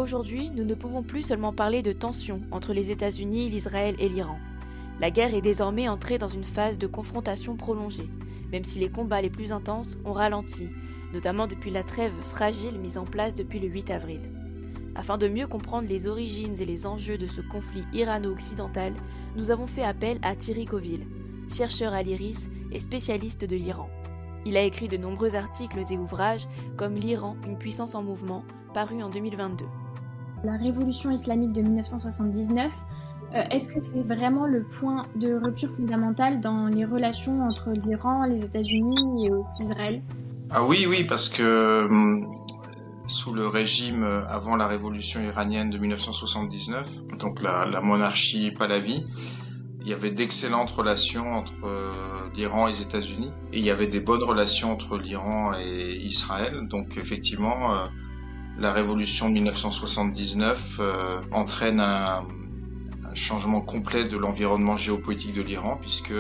Aujourd'hui, nous ne pouvons plus seulement parler de tensions entre les États-Unis, l'Israël et l'Iran. La guerre est désormais entrée dans une phase de confrontation prolongée, même si les combats les plus intenses ont ralenti, notamment depuis la trêve fragile mise en place depuis le 8 avril. Afin de mieux comprendre les origines et les enjeux de ce conflit irano-occidental, nous avons fait appel à Thierry Coville, chercheur à l'IRIS et spécialiste de l'Iran. Il a écrit de nombreux articles et ouvrages comme L'Iran, une puissance en mouvement, paru en 2022. La révolution islamique de 1979, est-ce que c'est vraiment le point de rupture fondamentale dans les relations entre l'Iran, les États-Unis et aussi Israël ? Ah oui, parce que sous le régime avant la révolution iranienne de 1979, donc la monarchie Pahlavi, il y avait d'excellentes relations entre l'Iran et les États-Unis, et il y avait des bonnes relations entre l'Iran et Israël. Donc effectivement, la révolution de 1979 entraîne un changement complet de l'environnement géopolitique de l'Iran, puisque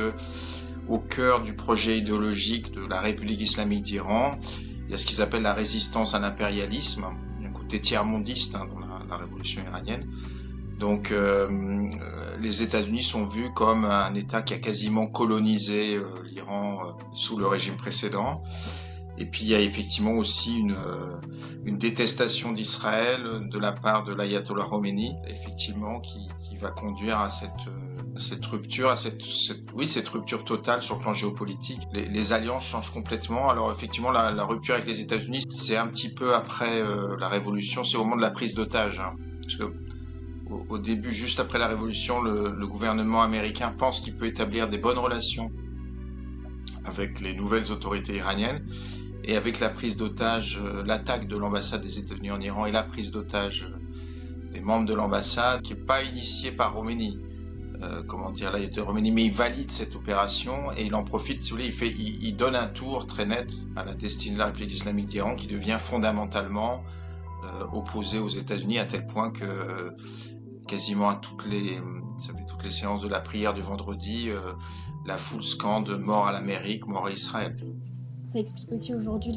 au cœur du projet idéologique de la République islamique d'Iran, il y a ce qu'ils appellent la résistance à l'impérialisme, un côté tiers-mondiste dans la révolution iranienne. Donc les États-Unis sont vus comme un État qui a quasiment colonisé l'Iran sous le régime précédent. Et puis il y a effectivement aussi une détestation d'Israël de la part de l'ayatollah Khomeini, effectivement, qui va conduire à cette rupture, à cette rupture totale sur le plan géopolitique. Les alliances changent complètement. Alors effectivement, la rupture avec les États-Unis, c'est un petit peu après la Révolution, c'est au moment de la prise d'otages. Parce que au début, juste après la Révolution, le gouvernement américain pense qu'il peut établir des bonnes relations avec les nouvelles autorités iraniennes. Et avec la prise d'otage, l'attaque de l'ambassade des États-Unis en Iran et la prise d'otage des membres de l'ambassade, qui n'est pas initiée par Khomeini, l'ayatollah Khomeini, mais il valide cette opération et il en profite, si vous voulez, il donne un tour très net à la destinée de la République islamique d'Iran, qui devient fondamentalement opposée aux États-Unis, à tel point que quasiment à toutes les séances de la prière du vendredi, la foule scande « Mort à l'Amérique, mort à Israël ». Ça explique aussi aujourd'hui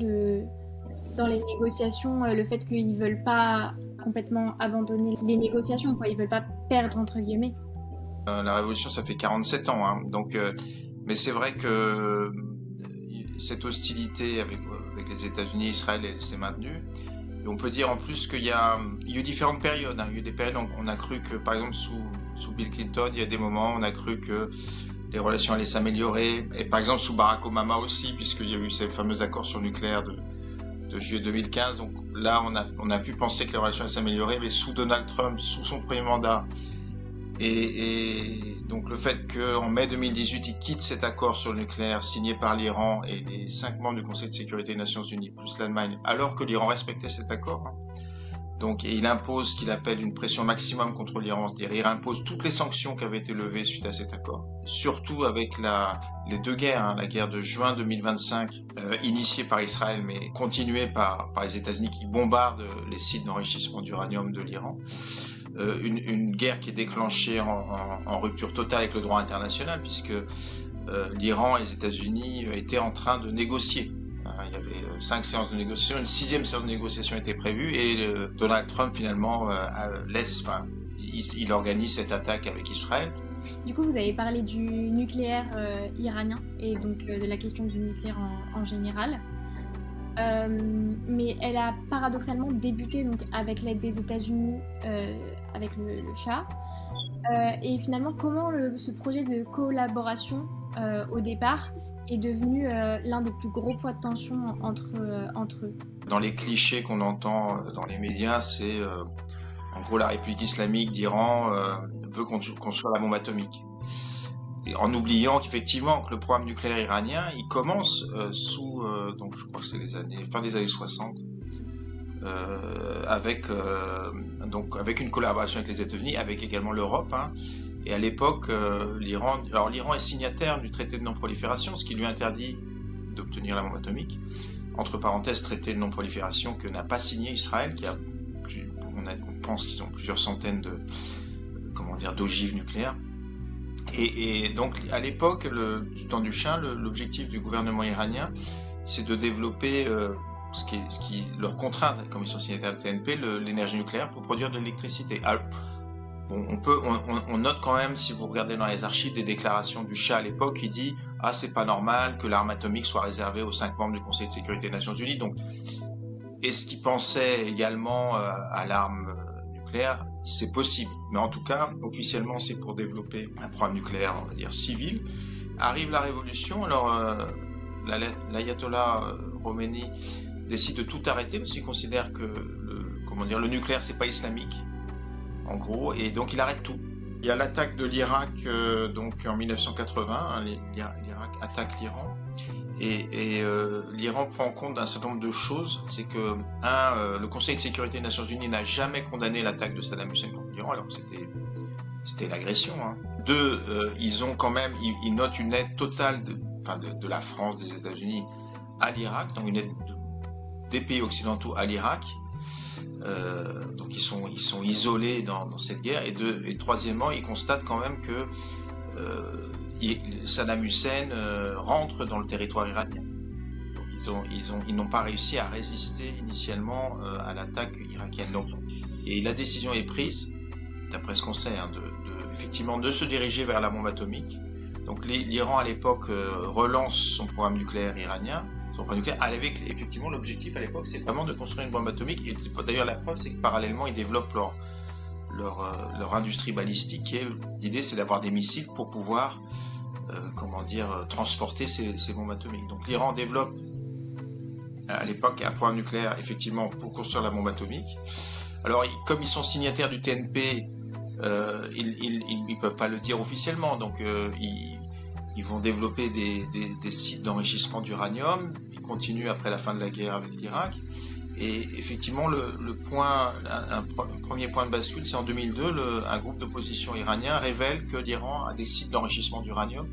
dans les négociations le fait qu'ils ne veulent pas complètement abandonner les négociations, quoi. Ils ne veulent pas perdre, entre guillemets. La révolution, ça fait 47 ans, donc, mais c'est vrai que cette hostilité avec les États-Unis et Israël, elle s'est maintenue. Et on peut dire en plus qu'il y a eu différentes périodes. Il y a eu des périodes où on a cru que, par exemple, sous Bill Clinton, il y a des moments où on a cru que les relations allaient s'améliorer, et par exemple sous Barack Obama aussi, puisqu'il y a eu ces fameux accords sur le nucléaire de juillet 2015. Donc là, on a pu penser que les relations allaient s'améliorer, mais sous Donald Trump, sous son premier mandat, et donc le fait qu'en mai 2018, il quitte cet accord sur le nucléaire signé par l'Iran et les 5 membres du Conseil de sécurité des Nations Unies, plus l'Allemagne, alors que l'Iran respectait cet accord. Donc, et il impose ce qu'il appelle une pression maximum contre l'Iran, c'est-à-dire il impose toutes les sanctions qui avaient été levées suite à cet accord. Surtout avec les deux guerres, la guerre de juin 2025, initiée par Israël, mais continuée par les États-Unis qui bombardent les sites d'enrichissement d'uranium de l'Iran. Une guerre qui est déclenchée en rupture totale avec le droit international, puisque l'Iran et les États-Unis étaient en train de négocier. Il y avait 5 séances de négociation, une 6e séance de négociation était prévue, et Donald Trump finalement il organise cette attaque avec Israël. Du coup, vous avez parlé du nucléaire iranien et donc de la question du nucléaire en général. Mais elle a paradoxalement débuté donc, avec l'aide des États-Unis, avec le Shah. Et finalement, comment ce projet de collaboration au départ est devenu l'un des plus gros points de tension entre eux. Dans les clichés qu'on entend dans les médias, c'est en gros la République islamique d'Iran veut construire la bombe atomique. Et en oubliant qu'effectivement que le programme nucléaire iranien, il commence sous, donc je crois que c'est fin des années 60, avec une collaboration avec les États-Unis, avec également l'Europe. Et à l'époque, l'Iran est signataire du traité de non-prolifération, ce qui lui interdit d'obtenir la bombe atomique. Entre parenthèses, traité de non-prolifération que n'a pas signé Israël, on pense qu'ils ont plusieurs centaines d'ogives nucléaires. Et donc, à l'époque, du temps du Shah, l'objectif du gouvernement iranien, c'est de développer ce qui leur contraint, comme ils sont signataires de TNP, l'énergie nucléaire pour produire de l'électricité. Alors, bon, on note quand même, si vous regardez dans les archives, des déclarations du Shah à l'époque qui dit « Ah, c'est pas normal que l'arme atomique soit réservée aux 5 membres du Conseil de sécurité des Nations Unies. » Donc, est-ce qu'il pensait également à l'arme nucléaire? C'est possible. Mais en tout cas, officiellement, c'est pour développer un programme nucléaire, on va dire, civil. Arrive la révolution, alors l'ayatollah Khomeini décide de tout arrêter parce qu'il considère que le nucléaire, c'est pas islamique, en gros, et donc il arrête tout. Il y a l'attaque de l'Irak donc en 1980, hein, l'Irak attaque l'Iran, et l'Iran prend en compte un certain nombre de choses. C'est que, le Conseil de sécurité des Nations Unies n'a jamais condamné l'attaque de Saddam Hussein contre l'Iran, alors que c'était une agression. Hein. Deux, ils ont quand même, ils notent une aide totale de la France, des États-Unis à l'Irak, donc une aide des pays occidentaux à l'Irak. Donc ils sont isolés dans cette guerre. Et troisièmement, ils constatent quand même que Saddam Hussein rentre dans le territoire iranien. Donc ils n'ont pas réussi à résister initialement à l'attaque irakienne. Donc, et la décision est prise, d'après ce qu'on sait, hein, effectivement de se diriger vers la bombe atomique. Donc l'Iran à l'époque relance son programme nucléaire iranien. Avec effectivement l'objectif à l'époque, c'est vraiment de construire une bombe atomique. Et d'ailleurs la preuve, c'est que parallèlement ils développent leur industrie balistique. Et l'idée, c'est d'avoir des missiles pour pouvoir transporter ces bombes atomiques. Donc l'Iran développe à l'époque un programme nucléaire effectivement pour construire la bombe atomique. Alors comme ils sont signataires du TNP, ils peuvent pas le dire officiellement, donc ils vont développer des sites d'enrichissement d'uranium. Ils continuent après la fin de la guerre avec l'Irak. Et effectivement, un premier point de bascule, c'est en 2002, un groupe d'opposition iranien révèle que l'Iran a des sites d'enrichissement d'uranium,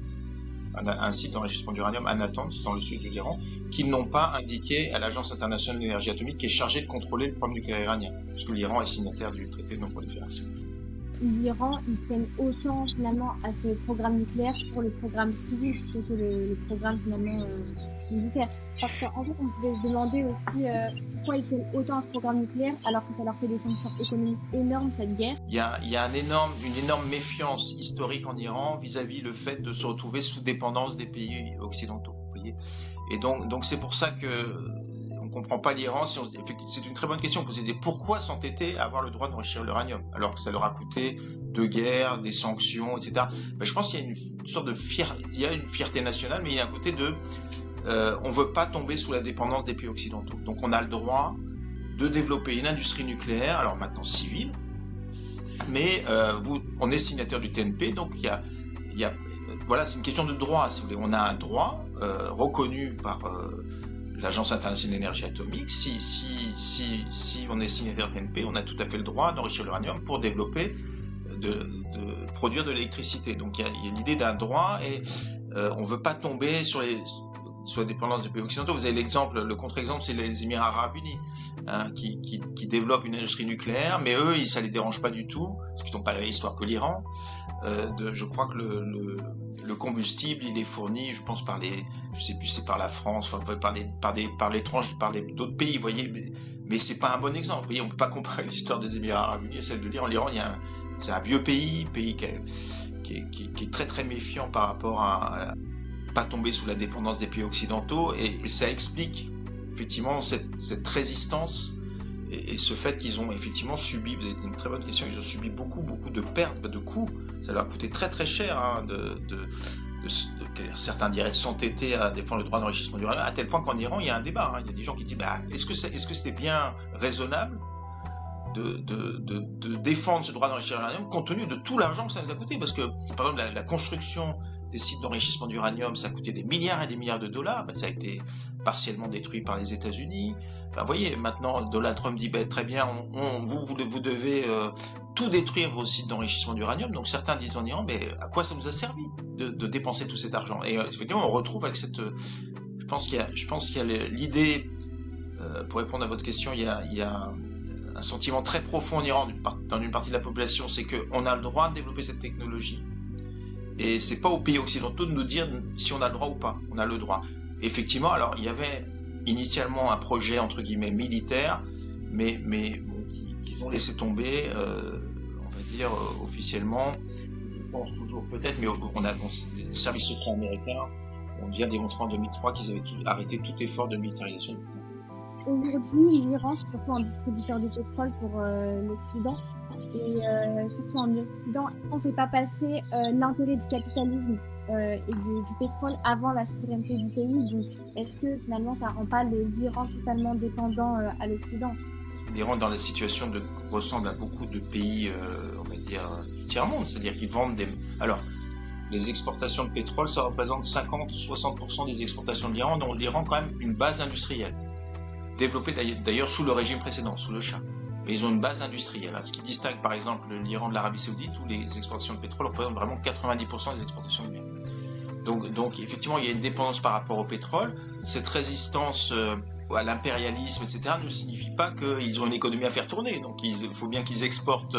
un site d'enrichissement d'uranium à Natanz, dans le sud de l'Iran, qu'ils n'ont pas indiqué à l'Agence internationale de l'énergie atomique qui est chargée de contrôler le programme nucléaire iranien, puisque l'Iran est signataire du traité de non-prolifération. L'Iran, ils tiennent autant finalement à ce programme nucléaire pour le programme civil plutôt que le programme finalement militaire. Parce qu'en fait, on pouvait se demander aussi pourquoi ils tiennent autant à ce programme nucléaire alors que ça leur fait des sanctions économiques énormes, cette guerre. Il y a une énorme méfiance historique en Iran vis-à-vis le fait de se retrouver sous dépendance des pays occidentaux. Vous voyez, et donc c'est pour ça que on comprend pas l'Iran. C'est une très bonne question. Poser pourquoi s'entêter à avoir le droit d'enrichir l'uranium alors que ça leur a coûté deux guerres, des sanctions, etc. Je pense qu'il y a une sorte de fierté nationale, mais il y a un côté de on veut pas tomber sous la dépendance des pays occidentaux. Donc on a le droit de développer une industrie nucléaire, alors maintenant civile, mais on est signataire du TNP, donc il y a voilà, c'est une question de droit, si vous voulez. On a un droit reconnu par l'Agence internationale de l'énergie atomique. Si on est signataire TNP, on a tout à fait le droit d'enrichir l'uranium pour développer, de produire de l'électricité. Donc il y a l'idée d'un droit et on ne veut pas tomber sur la dépendance des pays occidentaux. Vous avez le contre-exemple, c'est les Émirats arabes unis, hein, qui développent une industrie nucléaire, mais eux, ça les dérange pas du tout, parce qu'ils n'ont pas la même histoire que l'Iran. Je crois que le combustible, il est fourni, je pense je sais plus, c'est par la France, enfin, par l'étranger, par d'autres pays, vous voyez, mais c'est pas un bon exemple. Vous voyez, on peut pas comparer l'histoire des Émirats arabes unis à celle de l'Iran. L'Iran, c'est un vieux pays qui est très très méfiant par rapport à pas tomber sous la dépendance des pays occidentaux, et ça explique effectivement cette résistance et ce fait qu'ils ont effectivement subi, vous avez une très bonne question, ils ont subi beaucoup de pertes, de coûts. Ça leur a coûté très très cher, hein, certains diraient s'entêter à défendre le droit d'enrichissement d'uranium, à tel point qu'en Iran il y a un débat, hein. Il y a des gens qui disent est-ce que c'était bien raisonnable de défendre ce droit d'enrichissement d'uranium compte tenu de tout l'argent que ça nous a coûté, parce que par exemple la construction des sites d'enrichissement d'uranium, ça a coûté des milliards et des milliards de dollars. Ça a été partiellement détruit par les États-Unis. Vous voyez, maintenant, Donald Trump dit très bien, vous devez tout détruire vos sites d'enrichissement d'uranium. Donc certains disent en Iran, mais à quoi ça vous a servi de dépenser tout cet argent? Et effectivement, on retrouve avec cette. Je pense qu'il y a l'idée, pour répondre à votre question, il y a un sentiment très profond en Iran, dans une partie de la population, c'est qu'on a le droit de développer cette technologie. Et c'est pas aux pays occidentaux de nous dire si on a le droit ou pas. On a le droit. Et effectivement, alors il y avait initialement un projet entre guillemets militaire, mais bon, qu'ils ont laissé tomber, on va dire officiellement. Je pense toujours peut-être, mais les services secrets américains ont bien démontré en 2003 qu'ils avaient arrêté tout effort de militarisation. Aujourd'hui, l'Iran, c'est surtout un distributeur de pétrole pour l'Occident. Et surtout en Occident, est-ce qu'on ne fait pas passer l'intérêt du capitalisme et du pétrole avant la souveraineté du pays? Donc, est-ce que finalement, ça ne rend pas l'Iran totalement dépendant à l'Occident? L'Iran, dans la situation ressemble à beaucoup de pays, on va dire, du tiers-monde, c'est-à-dire qu'ils vendent des... Alors, les exportations de pétrole, ça représente 50-60% des exportations de l'Iran, donc l'Iran a quand même une base industrielle, développée d'ailleurs sous le régime précédent, sous le Shah. Mais ils ont une base industrielle. Ce qui distingue par exemple l'Iran de l'Arabie Saoudite, où les exportations de pétrole représentent vraiment 90% des exportations de biens. Donc effectivement, il y a une dépendance par rapport au pétrole. Cette résistance à l'impérialisme, etc., ne signifie pas qu'ils ont une économie à faire tourner. Donc il faut bien qu'ils exportent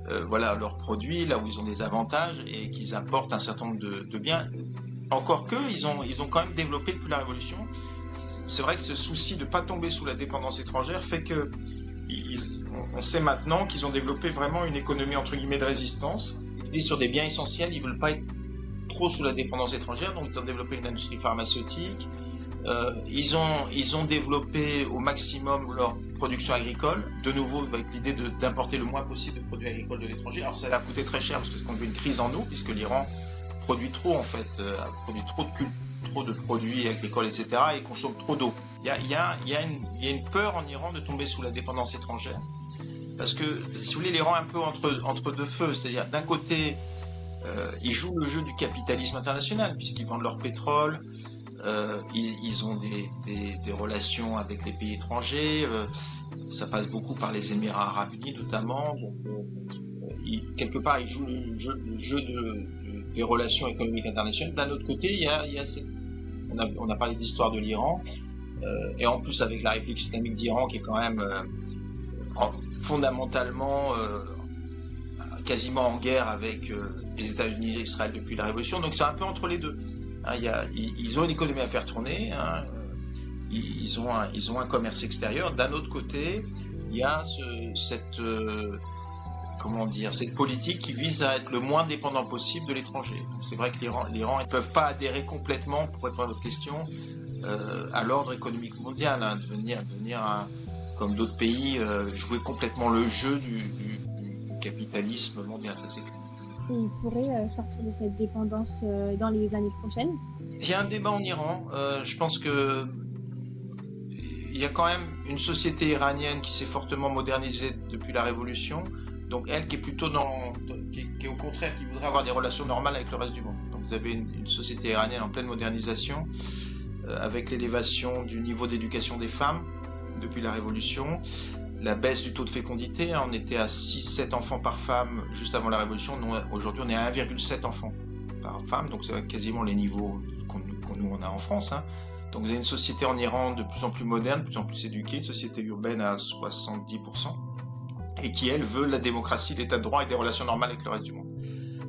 leurs produits là où ils ont des avantages et qu'ils importent un certain nombre de biens. Encore que, ils ont quand même développé depuis la Révolution. C'est vrai que ce souci de ne pas tomber sous la dépendance étrangère fait que on sait maintenant qu'ils ont développé vraiment une économie entre guillemets de résistance. Et sur des biens essentiels, ils ne veulent pas être trop sous la dépendance étrangère, donc ils ont développé une industrie pharmaceutique. Ils ont développé au maximum leur production agricole, de nouveau avec l'idée d'importer le moins possible de produits agricoles de l'étranger. Alors ça leur a coûté très cher parce qu'on a eu une crise en eau, puisque l'Iran produit trop en fait, produit trop de produits agricoles, etc., et consomme trop d'eau. Il y a une peur en Iran de tomber sous la dépendance étrangère, parce que, si vous voulez, l'Iran est un peu entre deux feux, c'est-à-dire d'un côté, ils jouent le jeu du capitalisme international, puisqu'ils vendent leur pétrole, ils ont des relations avec les pays étrangers, ça passe beaucoup par les Émirats Arabes Unis notamment, donc quelque part ils jouent le jeu des relations économiques internationales. D'un autre côté, on a parlé d'histoire de l'Iran, et en plus avec la République islamique d'Iran qui est quand même fondamentalement quasiment en guerre avec les États-Unis et Israël depuis la Révolution, donc c'est un peu entre les deux. Ils ont une économie à faire tourner, ils ont un commerce extérieur. D'un autre côté, il y a cette politique qui vise à être le moins dépendant possible de l'étranger. Donc c'est vrai que l'Iran ne peuvent pas adhérer complètement, pour répondre à votre question, à l'ordre économique mondial, devenir comme d'autres pays, jouer complètement le jeu du capitalisme mondial, ça c'est clair. Et ils pourraient sortir de cette dépendance dans les années prochaines? Il y a un débat en Iran. Je pense que il y a quand même une société iranienne qui s'est fortement modernisée depuis la Révolution. Donc elle qui est plutôt qui est au contraire, qui voudrait avoir des relations normales avec le reste du monde. Donc vous avez une société iranienne en pleine modernisation, avec l'élévation du niveau d'éducation des femmes depuis la Révolution, la baisse du taux de fécondité. On était à 6-7 enfants par femme juste avant la Révolution. Aujourd'hui, on est à 1,7 enfants par femme, donc c'est quasiment les niveaux qu'on a en France. Donc vous avez une société en Iran de plus en plus moderne, de plus en plus éduquée, une société urbaine à 70%, et qui, elle, veut la démocratie, l'état de droit et des relations normales avec le reste du monde.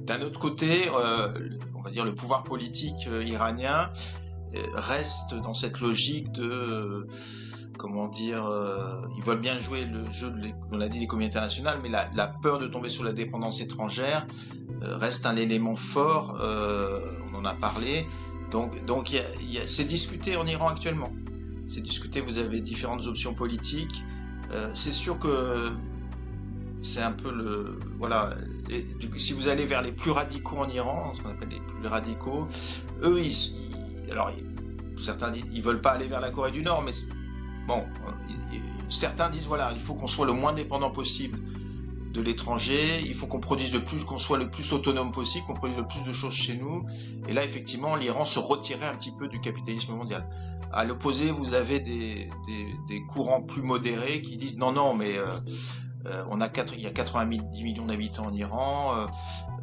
D'un autre côté, on va dire le pouvoir politique iranien reste dans cette logique de... ils veulent bien jouer le jeu, on l'a dit, l'économie internationale, mais la peur de tomber sous la dépendance étrangère reste un élément fort, on en a parlé. Donc c'est discuté en Iran actuellement. C'est discuté, vous avez différentes options politiques. C'est sûr que c'est un peu si vous allez vers les plus radicaux en Iran, ce qu'on appelle les plus radicaux, eux, certains disent, ils veulent pas aller vers la Corée du Nord, mais bon, certains disent il faut qu'on soit le moins dépendant possible de l'étranger, il faut qu'on produise qu'on soit le plus autonome possible, qu'on produise le plus de choses chez nous. Et là, effectivement, l'Iran se retirait un petit peu du capitalisme mondial. À l'opposé, vous avez des courants plus modérés qui disent non, mais il y a 90 millions d'habitants en Iran,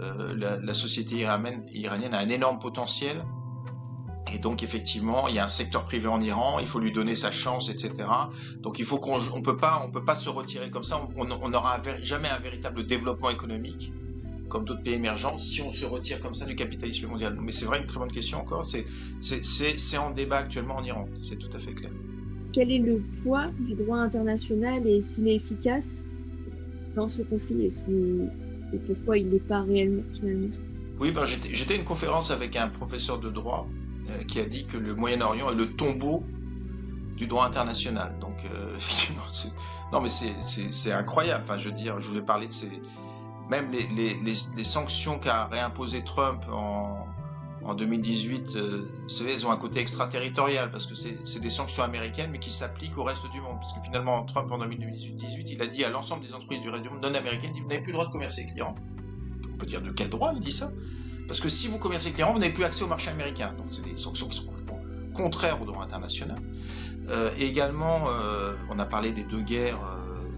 la société iranienne a un énorme potentiel. Et donc effectivement, il y a un secteur privé en Iran, il faut lui donner sa chance, etc. Donc il faut on peut pas se retirer comme ça. On n'aura jamais un véritable développement économique comme d'autres pays émergents si on se retire comme ça du capitalisme mondial. Mais c'est vrai, une très bonne question encore. C'est en débat actuellement en Iran. C'est tout à fait clair. quel est le poids du droit international et s'il est efficace dans ce conflit et pourquoi il n'est pas réellement finalement? Oui, j'étais à une conférence avec un professeur de droit qui a dit que le Moyen-Orient est le tombeau du droit international. Donc, effectivement, non, mais c'est incroyable. Enfin, je veux dire, je voulais parler de même les sanctions qu'a réimposé Trump en 2018, vous savez, elles ont un côté extraterritorial parce que c'est des sanctions américaines mais qui s'appliquent au reste du monde. Parce que finalement, Trump, en 2018, il a dit à l'ensemble des entreprises du reste du monde non américaines, vous n'avez plus le droit de commercer avec l'Iran. On peut dire de quel droit il dit ça? Parce que si vous commercez avec l'Iran, vous n'avez plus accès au marché américain. Donc, c'est des sanctions qui sont contraires au droit international. Et également, on a parlé des deux guerres,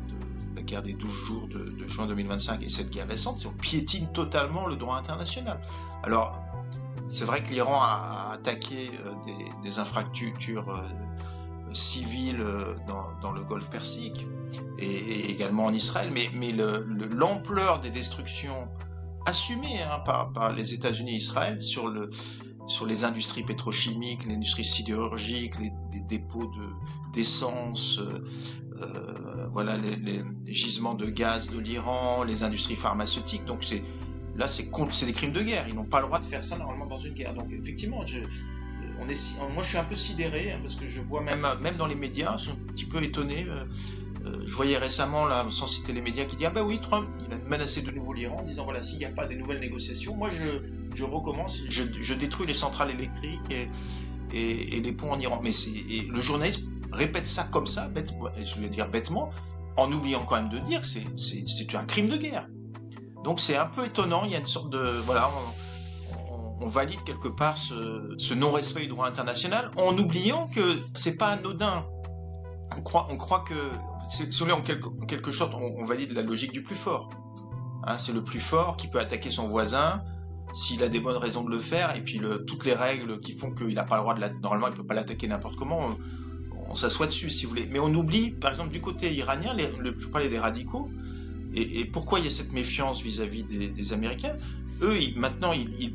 de la guerre des 12 jours de juin 2025 et cette guerre récente, on piétine totalement le droit international. Alors, c'est vrai que l'Iran a attaqué des infrastructures civiles dans le Golfe Persique et également en Israël, mais l'ampleur des destructions assumées par les États-Unis et Israël sur les industries pétrochimiques, l'industrie sidérurgique, les dépôts d'essence, voilà, les gisements de gaz de l'Iran, les industries pharmaceutiques. Donc là, c'est des crimes de guerre. Ils n'ont pas le droit de faire ça normalement dans une guerre. Donc effectivement, moi je suis un peu sidéré parce que je vois même dans les médias, je suis un petit peu étonné. Je voyais récemment, là, sans citer les médias, qui dit « Ah ben oui, Trump, il a menacé de nouveau l'Iran en disant voilà, s'il n'y a pas des nouvelles négociations, moi je recommence, je détruis les centrales électriques et les ponts en Iran. » Mais le journaliste répète ça comme ça, je vais dire bêtement, en oubliant quand même de dire que c'est un crime de guerre. Donc c'est un peu étonnant, il y a une sorte de... Voilà, on valide quelque part ce non-respect du droit international en oubliant que c'est pas anodin. On croit que... Si on est en quelque sorte, on valide la logique du plus fort. C'est le plus fort qui peut attaquer son voisin s'il a des bonnes raisons de le faire, et puis toutes les règles qui font qu'il n'a pas le droit normalement il ne peut pas l'attaquer n'importe comment, on s'assoit dessus si vous voulez. Mais on oublie, par exemple, du côté iranien, je parlais des radicaux, et pourquoi il y a cette méfiance vis-à-vis des Américains. Eux, maintenant,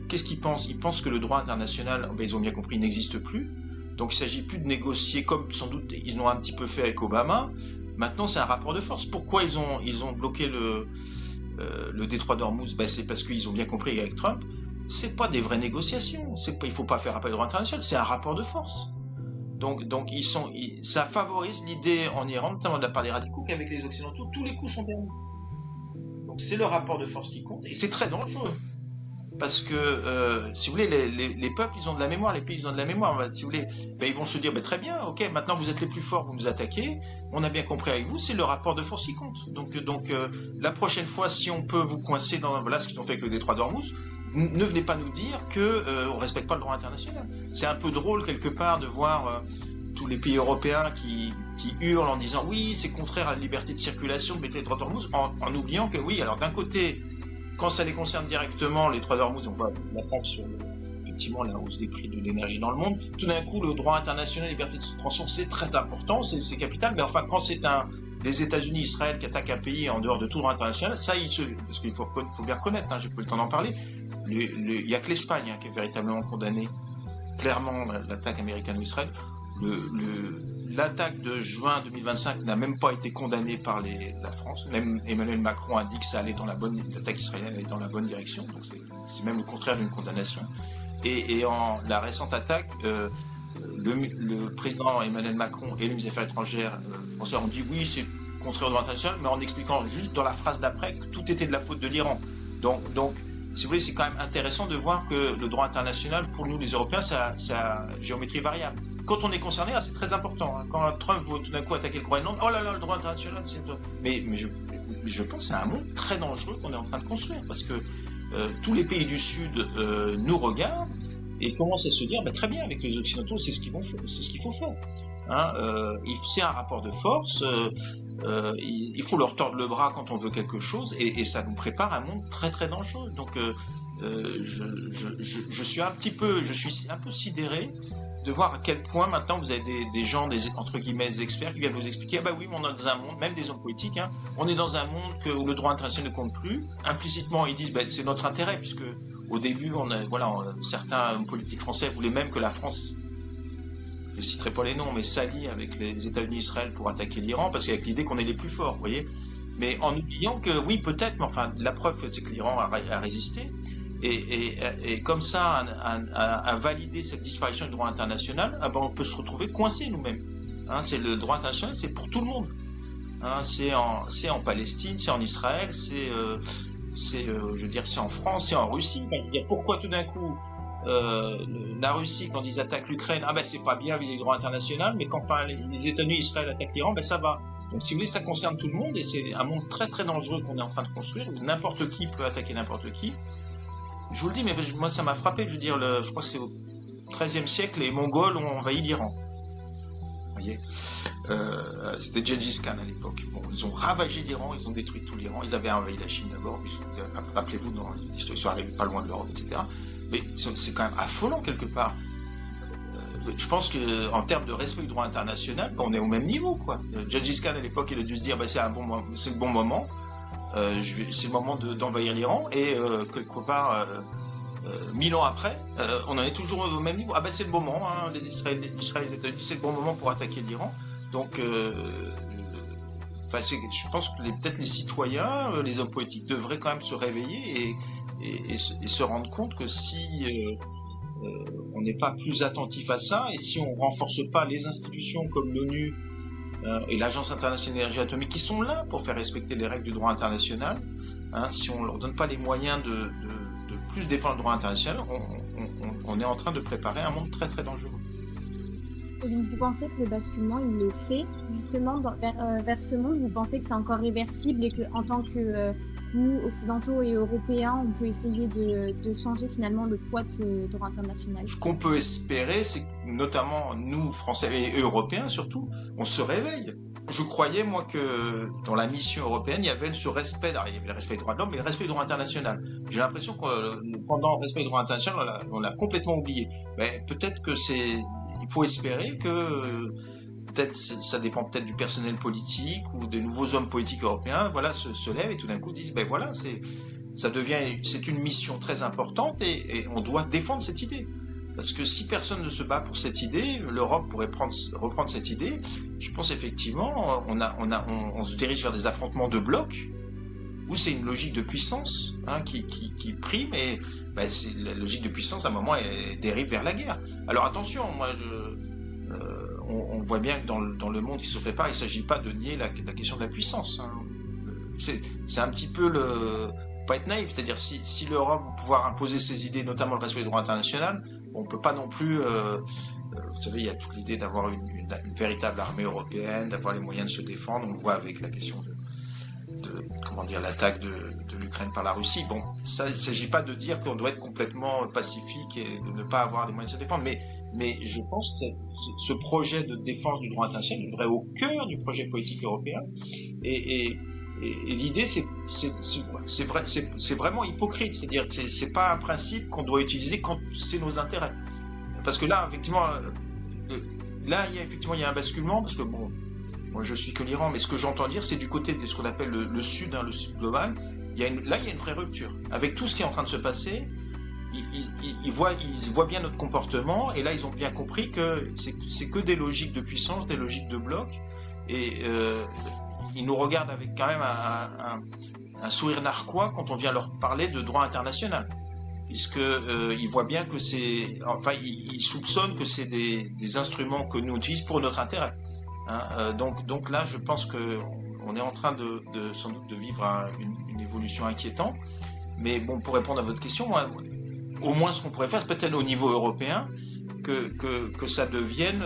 qu'est-ce qu'ils pensent? Ils pensent que le droit international, ils ont bien compris, n'existe plus. Donc il ne s'agit plus de négocier comme sans doute ils l'ont un petit peu fait avec Obama. Maintenant, c'est un rapport de force. Pourquoi ils ont bloqué le détroit d'Ormuz? C'est parce qu'ils ont bien compris avec Trump, c'est pas des vraies négociations. Il faut pas faire appel au droit international, c'est un rapport de force. Donc ça favorise l'idée en Iran, notamment de la part des radicaux, qu'avec les Occidentaux, tous les coups sont permis. Donc c'est le rapport de force qui compte, et c'est très dangereux. Parce que, si vous voulez, les peuples, ils ont de la mémoire, les pays, ils ont de la mémoire. Si vous voulez, ils vont se dire, très bien, ok, maintenant vous êtes les plus forts, vous nous attaquez, on a bien compris avec vous, c'est le rapport de force qui compte. Donc la prochaine fois, si on peut vous coincer dans ce qu'ils ont fait avec le détroit d'Ormuz, ne venez pas nous dire qu'on respecte pas le droit international. C'est un peu drôle, quelque part, de voir tous les pays européens qui hurlent en disant, oui, c'est contraire à la liberté de circulation de mettre les droits d'Ormuz, en oubliant que, oui, alors d'un côté, quand ça les concerne directement, les droits d'Ormuz, on voit l'attaque sur effectivement la hausse des prix de l'énergie dans le monde. Tout d'un coup, le droit international, la liberté de transport, c'est très important, c'est capital. Mais enfin, quand c'est les États-Unis, Israël qui attaquent un pays en dehors de tout droit international, ça, parce qu'il faut bien reconnaître, j'ai pas eu le temps d'en parler, il n'y a que l'Espagne qui a véritablement condamné clairement l'attaque américaine d'Israël. L'attaque de juin 2025 n'a même pas été condamnée par la France. Même Emmanuel Macron a dit que ça allait l'attaque israélienne allait dans la bonne direction. Donc c'est même le contraire d'une condamnation. Et en la récente attaque, le président Emmanuel Macron et le ministre des Affaires étrangères français ont dit oui, c'est contraire au droit international, mais en expliquant juste dans la phrase d'après que tout était de la faute de l'Iran. Donc si vous voulez, c'est quand même intéressant de voir que le droit international, pour nous les Européens, ça a géométrie variable. Quand on est concerné, c'est très important. Quand Trump veut tout d'un coup attaquer le Groenland, oh là là, le droit international, c'est... Mais je pense que c'est un monde très dangereux qu'on est en train de construire, parce que tous les pays du Sud nous regardent et commencent à se dire, très bien, avec les Occidentaux, c'est ce qu'il faut faire. C'est un rapport de force, il faut leur tordre le bras quand on veut quelque chose, et ça nous prépare un monde très très dangereux. Donc je suis un peu sidéré de voir à quel point maintenant vous avez des gens, entre guillemets, des experts qui viennent vous expliquer, oui, on est dans un monde, même des hommes politiques, on est dans un monde où le droit international ne compte plus. Implicitement, ils disent, c'est notre intérêt, puisque au début, certains hommes politiques français voulaient même que la France je ne citerai pas les noms, mais s'allie avec les États-Unis et Israël pour attaquer l'Iran, parce qu'avec l'idée qu'on est les plus forts, vous voyez. Mais en oubliant que oui, peut-être, mais enfin, la preuve, c'est que l'Iran a résisté. Et comme ça, à valider cette disparition du droit international, ah ben on peut se retrouver coincé nous-mêmes. Hein, c'est le droit international, c'est pour tout le monde. Hein, c'est en Palestine, c'est en Israël, je veux dire, c'est en France, c'est en Russie. Ben, je veux dire, pourquoi tout d'un coup la Russie, quand ils attaquent l'Ukraine, ah ben c'est pas bien avec le droit international, mais quand les États-Unis et Israël attaquent l'Iran, ben ça va. Donc si vous voulez, ça concerne tout le monde et c'est un monde très très dangereux qu'on est en train de construire, où n'importe qui peut attaquer n'importe qui. Je vous le dis, mais moi ça m'a frappé, je veux dire, je crois que c'est au XIIIe siècle, les Mongols ont envahi l'Iran. Vous voyez, c'était Gengis Khan à l'époque. Bon, ils ont ravagé l'Iran, ils ont détruit tout l'Iran. Ils avaient envahi la Chine d'abord, rappelez-vous, dans l'histoire, ils sont arrivés pas loin de l'Europe, etc. Mais c'est quand même affolant quelque part. Je pense qu'en termes de respect du droit international, on est au même niveau, quoi. Gengis Khan à l'époque, il a dû se dire, c'est le bon moment. C'est le moment d'envahir l'Iran, et quelque part 1000 ans après, on en est toujours au même niveau. Ah ben c'est le moment, hein, les Israéliens, les États-Unis, c'est le bon moment pour attaquer l'Iran. Donc je pense que peut-être les citoyens, les hommes politiques devraient quand même se réveiller et se rendre compte que si on n'est pas plus attentif à ça, et si on renforce pas les institutions comme l'ONU et l'Agence internationale de l'énergie atomique, qui sont là pour faire respecter les règles du droit international, hein, si on leur donne pas les moyens de plus défendre le droit international, on est en train de préparer un monde très très dangereux. Et donc vous pensez que le basculement il est fait justement vers ce monde? Vous pensez que c'est encore réversible et qu'en tant que nous, occidentaux et européens, on peut essayer de changer finalement le poids de ce droit international? Ce qu'on peut espérer, c'est que notamment nous, Français et Européens surtout, on se réveille. Je croyais, moi, que dans la mission européenne, il y avait ce respect, il y avait le respect des droits de l'homme, mais le respect du droit international. J'ai l'impression que pendant le respect du droit international, on l'a complètement oublié. Mais peut-être que il faut espérer que peut-être ça dépend peut-être du personnel politique ou des nouveaux hommes politiques européens, voilà, se lèvent et tout d'un coup disent, voilà, c'est une mission très importante et on doit défendre cette idée. Parce que si personne ne se bat pour cette idée, l'Europe pourrait reprendre cette idée. Je pense effectivement, on se dirige vers des affrontements de blocs où c'est une logique de puissance qui prime, et la logique de puissance à un moment elle dérive vers la guerre. Alors attention, moi, on voit bien que dans le monde qui se prépare, il ne s'agit pas de nier la question de la puissance. Hein. C'est un petit peu faut pas être naïf, c'est-à-dire si l'Europe veut pouvoir imposer ses idées, notamment le respect du droit international, on ne peut pas non plus, vous savez, il y a toute l'idée d'avoir une véritable armée européenne, d'avoir les moyens de se défendre. On le voit avec la question de l'attaque de l'Ukraine par la Russie. Bon, ça, il ne s'agit pas de dire qu'on doit être complètement pacifique et de ne pas avoir les moyens de se défendre, mais je pense que ce projet de défense du droit international devrait au cœur du projet politique européen, et l'idée c'est vraiment hypocrite, c'est-à-dire que c'est pas un principe qu'on doit utiliser quand c'est nos intérêts, parce que là effectivement il y a un basculement, parce que bon, moi je suis que l'Iran, mais ce que j'entends dire, c'est du côté de ce qu'on appelle le Sud, le Sud global, il y a une vraie rupture avec tout ce qui est en train de se passer. Ils voient bien notre comportement, et là ils ont bien compris que c'est que des logiques de puissance, des logiques de bloc, et ils nous regardent avec quand même un sourire narquois quand on vient leur parler de droit international, puisque ils voient bien que ils soupçonnent que c'est des instruments que nous utilisons pour notre intérêt. Hein, donc là, je pense qu'on est en train sans doute de vivre une évolution inquiétante. Mais bon, pour répondre à votre question, moi, au moins ce qu'on pourrait faire, c'est peut-être au niveau européen que ça devienne,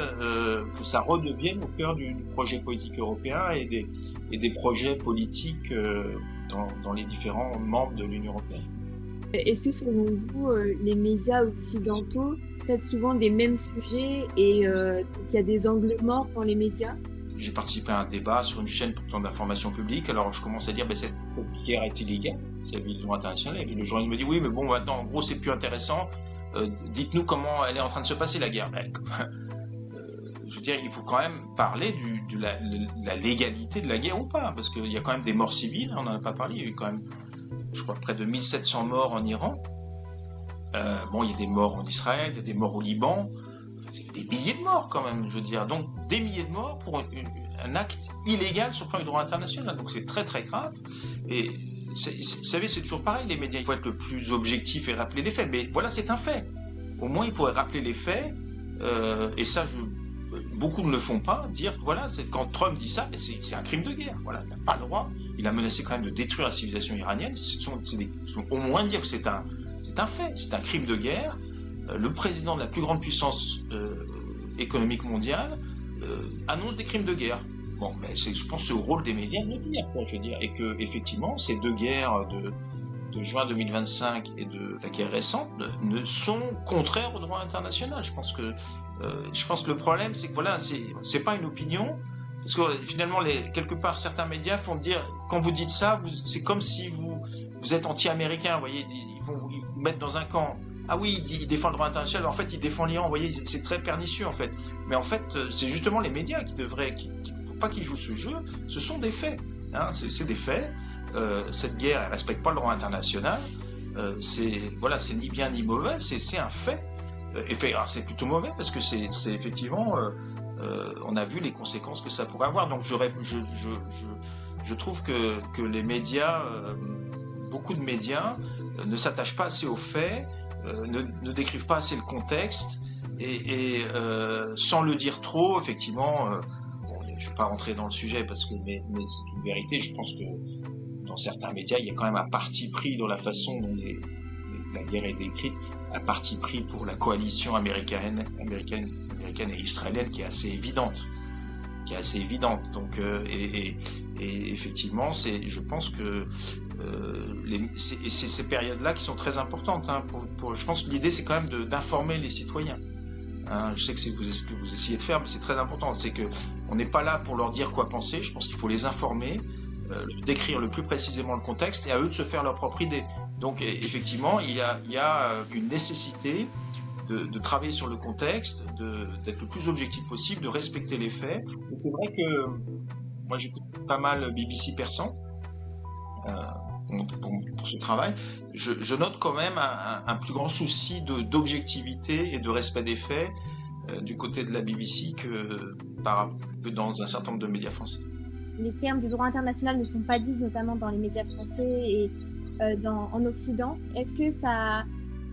que ça redevienne au cœur du projet politique européen et des projets politiques dans les différents membres de l'Union européenne. Est-ce que selon vous, les médias occidentaux traitent souvent des mêmes sujets et qu'il y a des angles morts dans les médias? J'ai participé à un débat sur une chaîne pourtant d'information publique, alors je commence à dire cette guerre est illégale, c'est le droit international, et le journaliste me dit oui, mais bon, maintenant en gros c'est plus intéressant, dites-nous comment elle est en train de se passer la guerre. Je veux dire, il faut quand même parler de la légalité de la guerre ou pas, parce qu'il y a quand même des morts civiles, on n'en a pas parlé, il y a eu quand même, je crois, près de 1700 morts en Iran. Il y a des morts en Israël, il y a des morts au Liban. des milliers de morts quand même, je veux dire. Donc des milliers de morts pour un acte illégal sur le plan du droit international. Donc c'est très très grave. Et vous savez, c'est toujours pareil, les médias, il faut être le plus objectif et rappeler les faits. Mais voilà, c'est un fait. Au moins, ils pourraient rappeler les faits. Et ça, beaucoup ne le font pas. Dire que voilà, quand Trump dit ça, c'est un crime de guerre. Voilà, il n'a pas le droit. Il a menacé quand même de détruire la civilisation iranienne. Au moins dire que c'est un fait, c'est un crime de guerre. Le président de la plus grande puissance économique mondiale annonce des crimes de guerre. Bon, mais je pense que c'est au rôle des médias de le dire, quoi, je veux dire, et que effectivement, ces deux guerres de juin 2025 et de la guerre récente ne sont contraires au droit international. Je pense que le problème, c'est que voilà, c'est pas une opinion. Parce que finalement, quelque part, certains médias font dire, quand vous dites ça, c'est comme si vous êtes anti-américain, vous voyez, ils vont vous mettre dans un camp. Ah oui, il défend le droit international, en fait, il défend l'Iran, vous voyez, c'est très pernicieux, en fait. Mais en fait, c'est justement les médias qui devraient, faut pas qu'ils jouent ce jeu, ce sont des faits, hein, c'est des faits. Cette guerre, elle respecte pas le droit international, c'est ni bien ni mauvais, c'est un fait. Alors c'est plutôt mauvais parce que c'est effectivement... on a vu les conséquences que ça pourrait avoir. Donc je trouve que les médias, beaucoup de médias, ne s'attachent pas assez aux faits, ne décrivent pas assez le contexte, et sans le dire trop, effectivement, je ne vais pas rentrer dans le sujet parce que mais c'est une vérité. Je pense que dans certains médias, il y a quand même un parti pris dans la façon dont la guerre est décrite, un parti pris pour la coalition américaine et israélienne qui est assez évidente. Donc et effectivement, je pense que c'est ces périodes-là qui sont très importantes. Hein, je pense que l'idée, c'est quand même d'informer les citoyens. Hein, je sais que c'est ce que vous essayez de faire, mais c'est très important. C'est que on n'est pas là pour leur dire quoi penser. Je pense qu'il faut les informer, décrire le plus précisément le contexte, et à eux de se faire leur propre idée. Donc effectivement, il y a une nécessité de travailler sur le contexte, d'être le plus objectif possible, de respecter les faits. Et c'est vrai que moi j'écoute pas mal BBC Persan pour ce travail. Je note quand même un plus grand souci d'objectivité et de respect des faits du côté de la BBC que dans un certain nombre de médias français. Les termes du droit international ne sont pas dits, notamment dans les médias français et en Occident. Est-ce que ça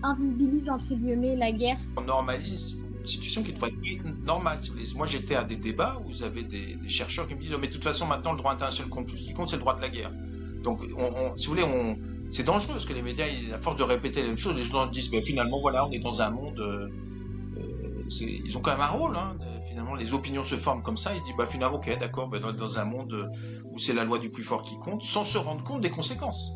invisibilise, entre guillemets, la guerre? On normalise une situation qui devrait être normale. Si vous voulez. Moi, j'étais à des débats où vous avez des chercheurs qui me disent « mais de toute façon, maintenant, le droit international compte plus. Ce qui compte, c'est le droit de la guerre. » Donc, si vous voulez, c'est dangereux parce que les médias, à force de répéter la même chose, les gens disent « finalement, voilà, on est dans un monde... ils ont quand même un rôle. Hein. Finalement, les opinions se forment comme ça. Ils se disent « finalement, ok, d'accord, dans un monde où c'est la loi du plus fort qui compte, sans se rendre compte des conséquences. »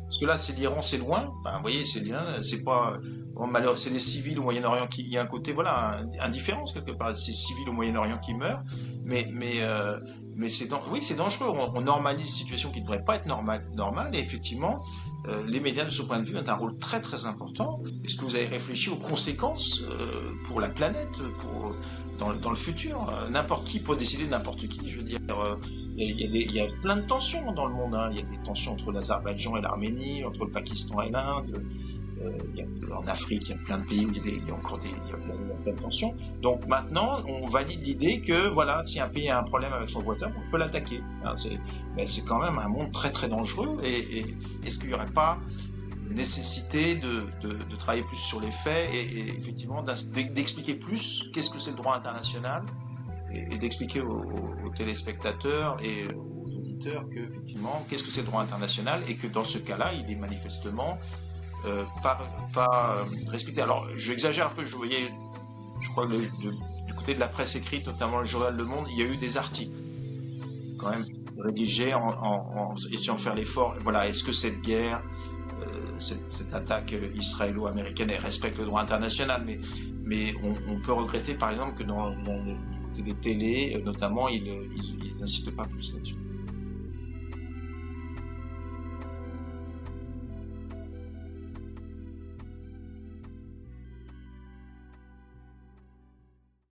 Parce que là, c'est l'Iran, c'est loin. Enfin, vous voyez, c'est loin. C'est pas malheur, c'est les civils au Moyen-Orient qui, il y a un côté, voilà, indifférence quelque part. C'est les civils au Moyen-Orient qui meurent. Mais c'est dangereux. On normalise une situation qui ne devrait pas être normale. Et effectivement, les médias, de ce point de vue, ont un rôle très très important. Est-ce que vous avez réfléchi aux conséquences pour la planète, dans le futur? N'importe qui peut décider de n'importe qui. Je veux dire. Il y a plein de tensions dans le monde. Hein. Il y a des tensions entre l'Azerbaïdjan et l'Arménie, entre le Pakistan et l'Inde. En Afrique, il y a plein de pays où il y a encore plein de tensions. Donc maintenant, on valide l'idée que voilà, si un pays a un problème avec son voisin, on peut l'attaquer. Hein, c'est quand même un monde très très dangereux. Et est-ce qu'il n'y aurait pas nécessité de travailler plus sur les faits et effectivement d'expliquer plus qu'est-ce que c'est le droit international? Et d'expliquer aux téléspectateurs et aux auditeurs que effectivement, qu'est-ce que c'est le droit international et que dans ce cas-là, il est manifestement pas respecté. Alors, j'exagère un peu. Je crois que du côté de la presse écrite, notamment le journal Le Monde, il y a eu des articles quand même rédigés en essayant de faire l'effort. Voilà, est-ce que cette guerre, cette attaque israélo-américaine, elle respecte le droit international? Mais on peut regretter, par exemple, que dans les télés, notamment, ils n'insistent pas plus là-dessus.